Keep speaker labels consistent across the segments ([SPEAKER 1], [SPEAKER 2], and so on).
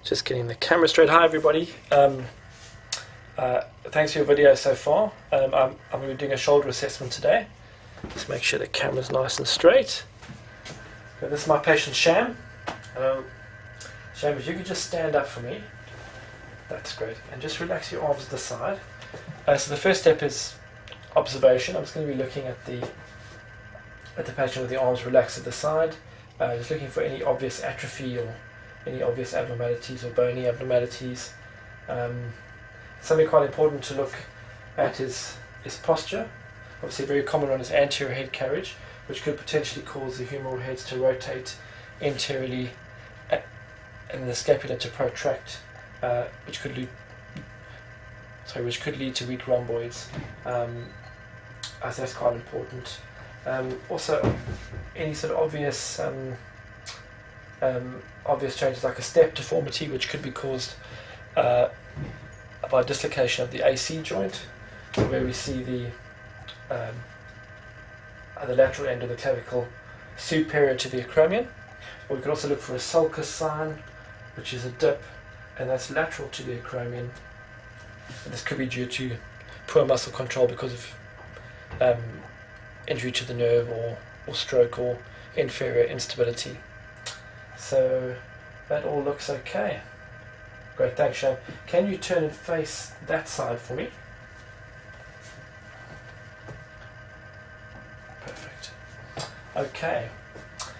[SPEAKER 1] Just getting the camera straight. Hi everybody. Thanks for your video so far. I'm going to be doing a shoulder assessment today. Just make sure the camera's nice and straight. So this is my patient Sham. Sham, if you could just stand up for me. That's great. And just relax your arms to the side. So the first step is observation. I'm just going to be looking at the patient with the arms relaxed at the side. Just looking for any obvious atrophy or any obvious abnormalities or bony abnormalities. Something quite important to look at is posture. Obviously a very common one is anterior head carriage, which could potentially cause the humeral heads to rotate anteriorly and the scapula to protract, which could lead to weak rhomboids. So that's quite important. Also, any sort of obvious changes like a step deformity, which could be caused by dislocation of the AC joint, where we see the lateral end of the clavicle superior to the acromion. Or we can also look for a sulcus sign, which is a dip, and that's lateral to the acromion. And this could be due to poor muscle control because of injury to the nerve or stroke or inferior instability. So that all looks okay. Great, thanks Shane. Can you turn and face that side for me? Perfect. Okay,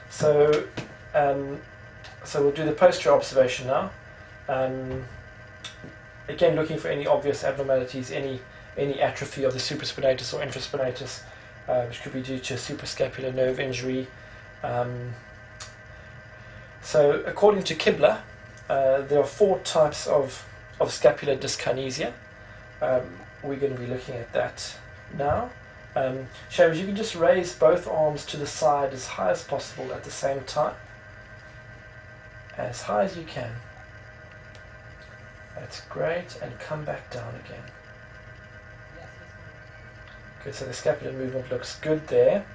[SPEAKER 1] so we'll do the posterior observation now. Again, looking for any obvious abnormalities, any atrophy of the supraspinatus or infraspinatus, which could be due to a suprascapular nerve injury. So according to Kibler, there are 4 types of scapular dyskinesia. We're going to be looking at that now. Shams, you can just raise both arms to the side as high as possible at the same time. As high as you can. That's great, and come back down again. Good, so the scapular movement looks good there.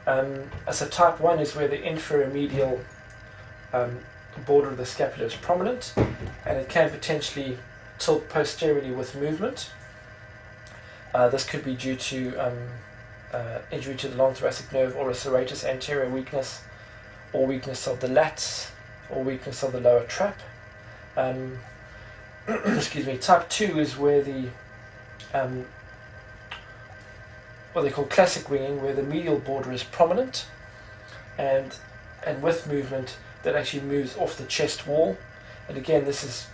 [SPEAKER 1] So type 1 is where the inferior medial border of the scapula is prominent, and it can potentially tilt posteriorly with movement. This could be due to injury to the long thoracic nerve or a serratus anterior weakness, or weakness of the lats, or weakness of the lower trap. Excuse me. Type 2 is where the what they call classic winging, where the medial border is prominent, and with movement that actually moves off the chest wall. And again, this is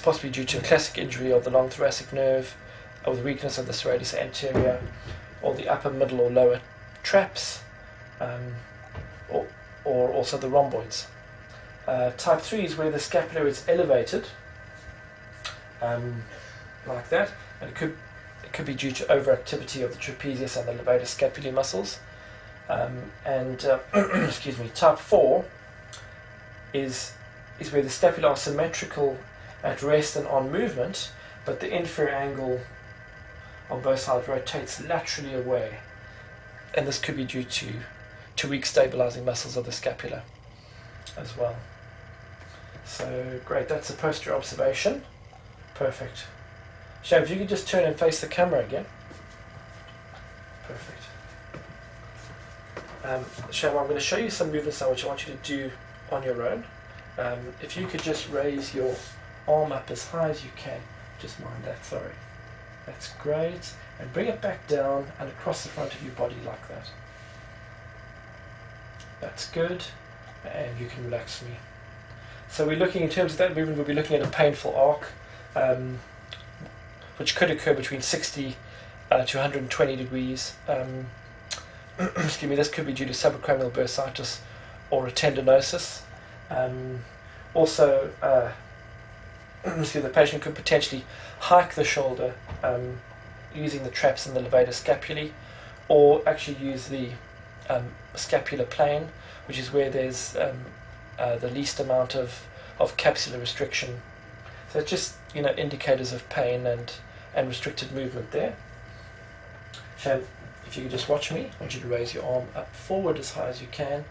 [SPEAKER 1] possibly due to a classic injury of the long thoracic nerve, or the weakness of the serratus anterior, or the upper, middle, or lower traps, or also the rhomboids. Type 3 is where the scapula is elevated, like that, and it could be due to overactivity of the trapezius and the levator scapulae muscles. Excuse me. Type 4 is where the scapula are symmetrical at rest and on movement, but the inferior angle on both sides rotates laterally away, and this could be due to weak stabilizing muscles of the scapula as well. So great, that's a posterior observation. Perfect. Sham, if you could just turn and face the camera again. Perfect. Sham, I'm going to show you some movements now which I want you to do on your own. If you could just raise your arm up as high as you can. Just mind that, sorry. That's great. And bring it back down and across the front of your body like that. That's good. And you can relax me. So we're looking, in terms of that movement, we'll be looking at a painful arc, which could occur between 60 to 120 degrees. Excuse me, this could be due to subacromial bursitis or a tendinosis. Also, the patient could potentially hike the shoulder using the traps in the levator scapulae, or actually use the scapular plane, which is where there's the least amount of capsular restriction. So it's just indicators of pain and restricted movement there. Sham, if you could just watch me, I want you to raise your arm up forward as high as you can.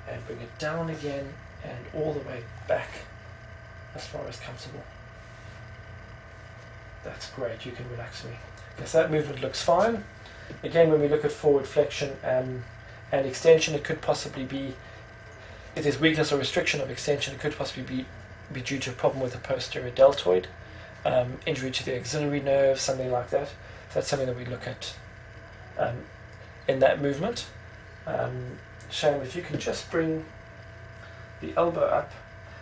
[SPEAKER 1] and bring it down again and all the way back as far as comfortable. That's great, you can relax me. Okay, so that movement looks fine. Again, when we look at forward flexion and extension, it could possibly be, if there's weakness or restriction of extension, it could possibly be due to a problem with the posterior deltoid, injury to the axillary nerve, something like that. So that's something that we look at in that movement. Shane, if you can just bring the elbow up.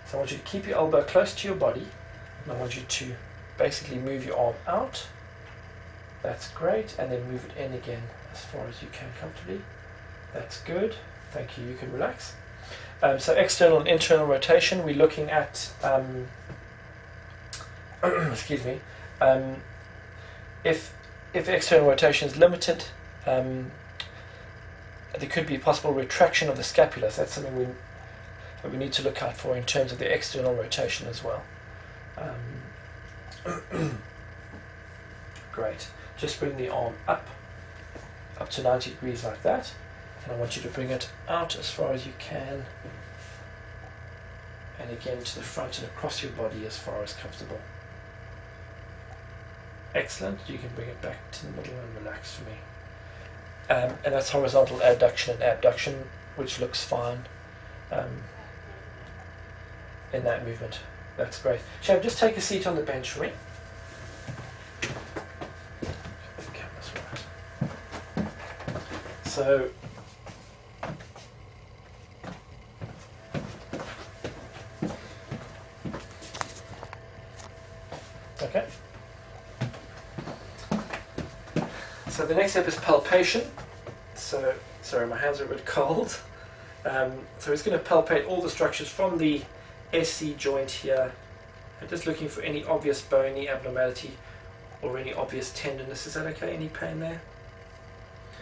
[SPEAKER 1] So I want you to keep your elbow close to your body, and I want you to basically move your arm out. That's great, and then move it in again as far as you can comfortably. That's good. Thank you. You can relax. So external and internal rotation, we're looking at, excuse me, if external rotation is limited, there could be possible retraction of the scapula. So that's something that we need to look out for in terms of the external rotation as well. Great. Just bring the arm up to 90 degrees like that. And I want you to bring it out as far as you can. And again to the front and across your body as far as comfortable. Excellent. You can bring it back to the middle and relax for me. And that's horizontal adduction and abduction, which looks fine in that movement. That's great. Shab, just take a seat on the bench for me. The camera's right. So, okay. So the next step is palpation. So, sorry, my hands are a bit cold. So it's going to palpate all the structures from the SC joint here. I'm just looking for any obvious bony abnormality or any obvious tenderness. Is that okay? Any pain there?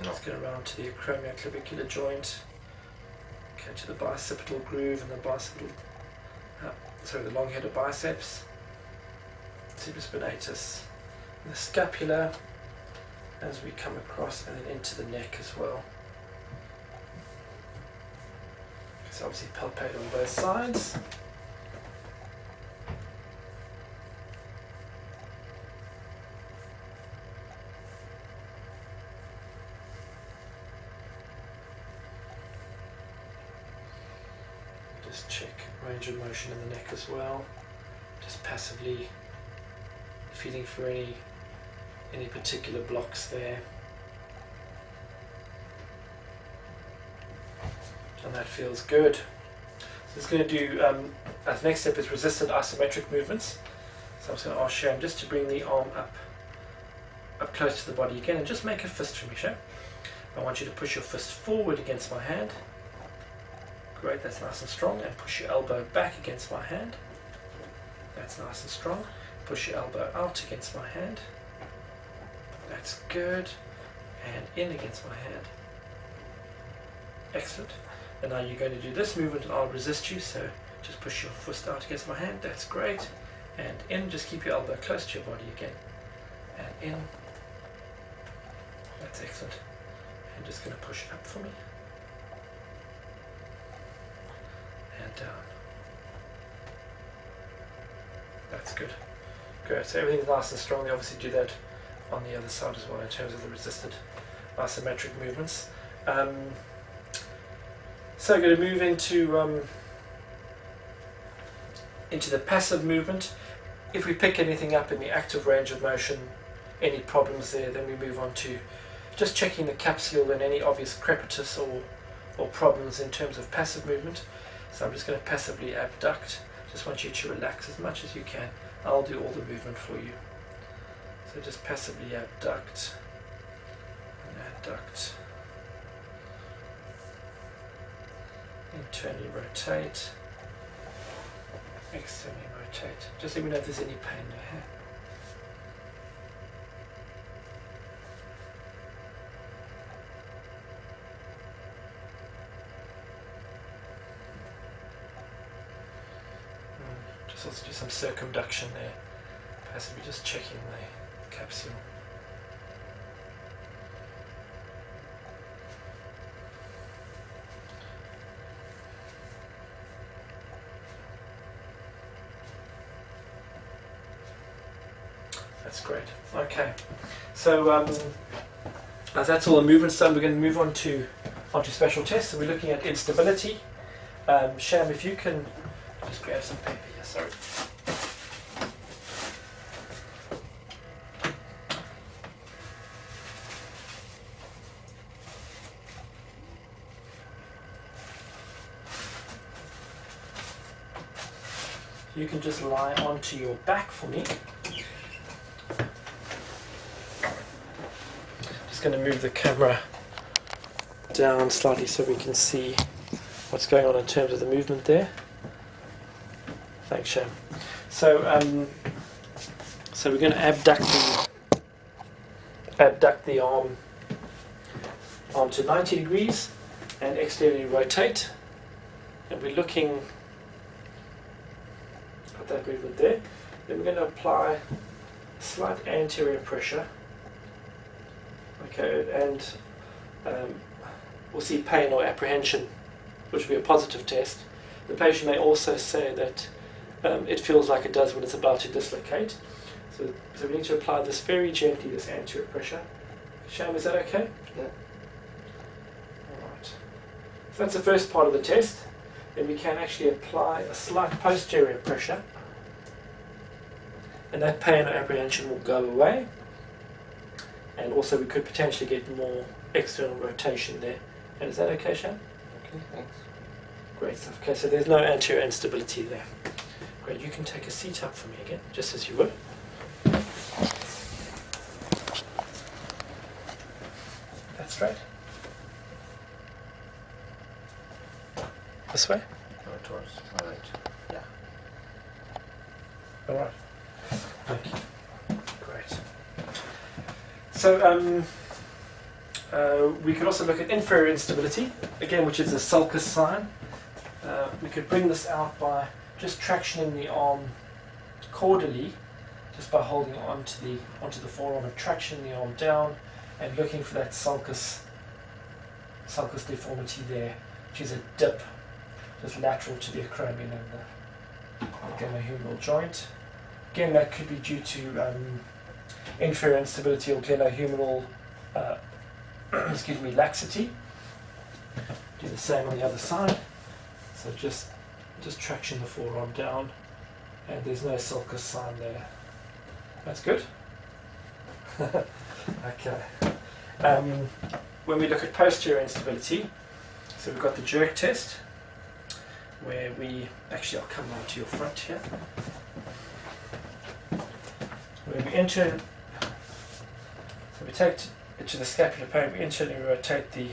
[SPEAKER 1] No. Let's get around to the acromioclavicular joint. Okay, to the bicipital groove and the bicipital, the long-headed biceps, supraspinatus, and the scapula as we come across and then into the neck as well. So obviously palpate on both sides. Just check range of motion in the neck as well. Just passively feeling for any particular blocks there. And that feels good. So it's going to do, the next step is resistant isometric movements. So I'm just going to ask Sharon just to bring the arm up close to the body again and just make a fist for me, Sharon. I want you to push your fist forward against my hand. Great, that's nice and strong. And push your elbow back against my hand. That's nice and strong. Push your elbow out against my hand. That's good. And in against my hand. Excellent. And now you're going to do this movement and I'll resist you, so just push your fist out against my hand. That's great. And in, just keep your elbow close to your body again. And in. That's excellent. And just going to push up for me. And down. That's good. Good. So everything's nice and strong. They obviously do that on the other side as well in terms of the resisted isometric movements. So I'm going to move into the passive movement. If we pick anything up in the active range of motion, any problems there, then we move on to just checking the capsule and any obvious crepitus or problems in terms of passive movement. So I'm just going to passively abduct. Just want you to relax as much as you can. I'll do all the movement for you. So just passively abduct and adduct. Internally rotate. Externally rotate. Just let me know if there's any pain there. Just also do some circumduction there. Passively just checking the capsule. That's great. Okay, so as that's all the movements done, we're going to move on to special tests. So we're looking at instability. Sham, if you can just grab some paper here, sorry. You can just lie onto your back for me. Just going to move the camera down slightly so we can see what's going on in terms of the movement there. Thanks, Sham. So we're going to abduct the arm to 90 degrees and externally rotate, and we're looking at that movement there. Then we're going to apply slight anterior pressure. Okay, and we'll see pain or apprehension, which will be a positive test. The patient may also say that it feels like it does when it's about to dislocate. So we need to apply this very gently, this anterior pressure. Sham, is that okay?
[SPEAKER 2] Yeah.
[SPEAKER 1] Alright. So that's the first part of the test. Then we can actually apply a slight posterior pressure, and that pain or apprehension will go away. And also we could potentially get more external rotation there. And is that okay, Sham?
[SPEAKER 2] Okay, thanks.
[SPEAKER 1] Great stuff. Okay, so there's no anterior instability there. Great, you can take a seat up for me again, just as you would. That's straight. This way?
[SPEAKER 2] No, towards my right. Yeah.
[SPEAKER 1] All right. Thank you. Great. So we could also look at inferior instability, again, which is a sulcus sign. We could bring this out by just tractioning the arm caudally, just by holding onto the forearm and tractioning the arm down and looking for that sulcus deformity there, which is a dip just lateral to the acromion and the glenohumeral joint. Again, that could be due to inferior instability or glenohumeral laxity. Do the same on the other side. So just traction the forearm down, and there's no sulcus sign there. That's good. Okay. When we look at posterior instability, so we've got the jerk test, where I'll come round to your front here. Where we enter, so we take it to the scapular plane, we internally rotate the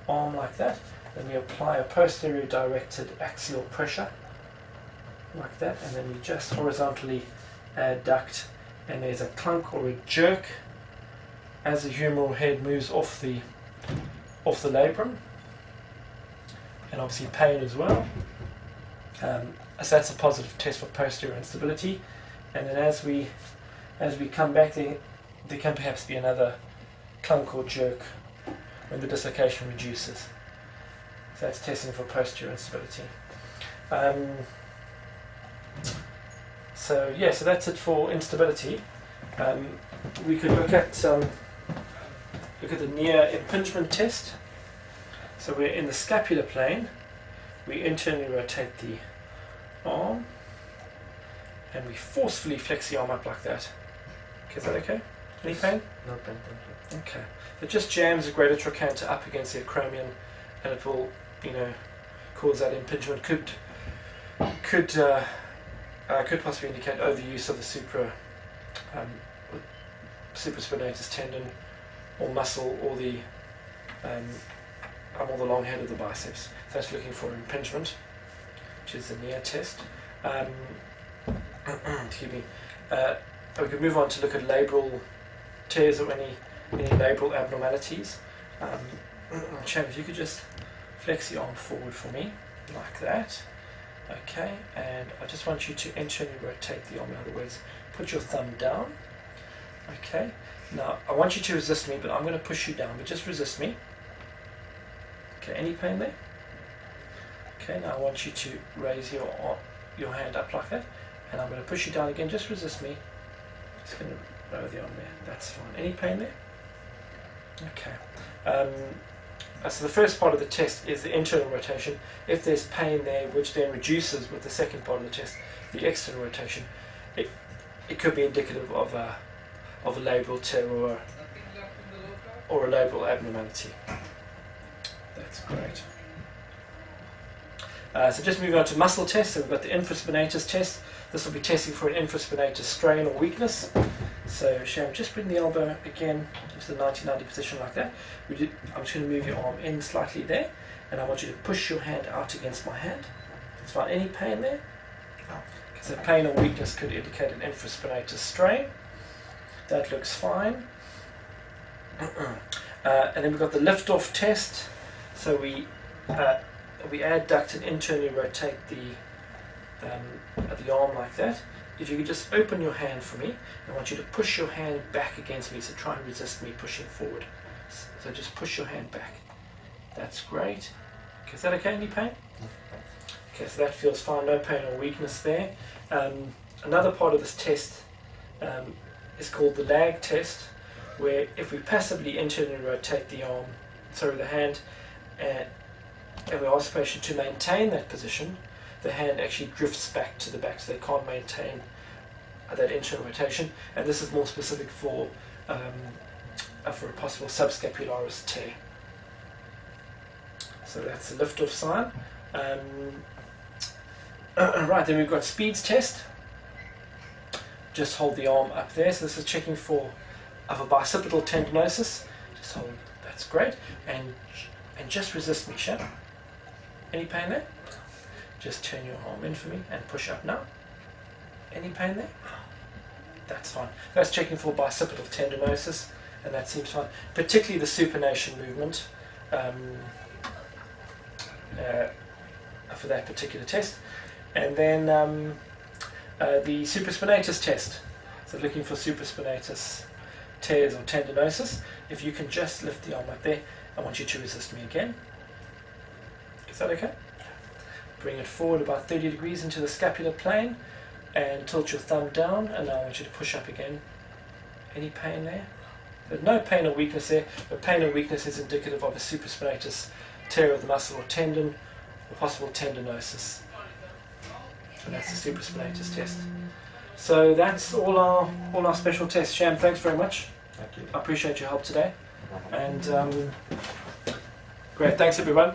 [SPEAKER 1] arm like that, then we apply a posterior directed axial pressure, like that, and then we just horizontally adduct, and there's a clunk or a jerk as the humeral head moves off the labrum, and obviously pain as well. So that's a positive test for posterior instability. And then as we come back, there can perhaps be another clunk or jerk when the dislocation reduces. So that's testing for posterior instability. So that's it for instability. We could look at the near impingement test. So we're in the scapular plane. We internally rotate the arm, and we forcefully flex the arm up like that. Okay, is that okay? Any pain?
[SPEAKER 2] No pain, thank you.
[SPEAKER 1] Okay. It just jams the greater trochanter up against the acromion, and it will, cause that impingement. Could possibly indicate overuse of the supraspinatus tendon or muscle or the long head of the biceps. So that's looking for impingement, which is the near test. Excuse me. We could move on to look at labral tears or any labral abnormalities. Sham, if you could just flex the arm forward for me, like that. Okay, and I just want you to internally rotate the arm. In other words, put your thumb down. Okay, now I want you to resist me, but I'm going to push you down, but just resist me. Okay, any pain there? Okay, now I want you to raise your hand up like that, and I'm going to push you down again. Just resist me. Just going to Lower the arm there. That's fine. Any pain there? Okay. So the first part of the test is the internal rotation. If there's pain there, which then reduces with the second part of the test, the external rotation, it could be indicative of a labral tear or a labral abnormality. That's great. So just moving on to muscle tests. So we've got the infraspinatus test. This will be testing for an infraspinatus strain or weakness. So Sham, just bring the elbow again into the 90-90 position like that. I'm just going to move your arm in slightly there, and I want you to push your hand out against my hand. That's fine. Any pain there? No. So pain or weakness could indicate an infraspinatus strain. That looks fine. And then we've got the lift-off test. So we adduct and internally rotate the arm like that. If you could just open your hand for me, I want you to push your hand back against me, so try and resist me pushing forward. So just push your hand back. That's great. Okay, is that okay? Any pain? Okay, so that feels fine, no pain or weakness there. Another part of this test is called the lag test, where if we passively internally rotate the hand, and we ask the patient to maintain that position, the hand actually drifts back to the back, so they can't maintain that internal rotation. And this is more specific for a possible subscapularis tear. So that's the lift-off sign. Right, then we've got Speed's test. Just hold the arm up there. So this is checking for a bicipital tendinosis. Just hold. That's great. And just resist me, Sham. Any pain there? Just turn your arm in for me and push up now. Any pain there? That's fine. That's checking for bicipital tendinosis, and that seems fine. Particularly the supination movement for that particular test. And then the supraspinatus test. So looking for supraspinatus tears or tendinosis. If you can just lift the arm up there, I want you to resist me again. Is that okay? Bring it forward about 30 degrees into the scapular plane and tilt your thumb down, and now I want you to push up again. Any pain there? There's no pain or weakness there, but pain or weakness is indicative of a supraspinatus tear of the muscle or tendon or possible tendinosis. And that's the supraspinatus test. So that's all our special tests. Sham, thanks very much.
[SPEAKER 2] Thank you.
[SPEAKER 1] I appreciate your help today. And great, thanks everyone.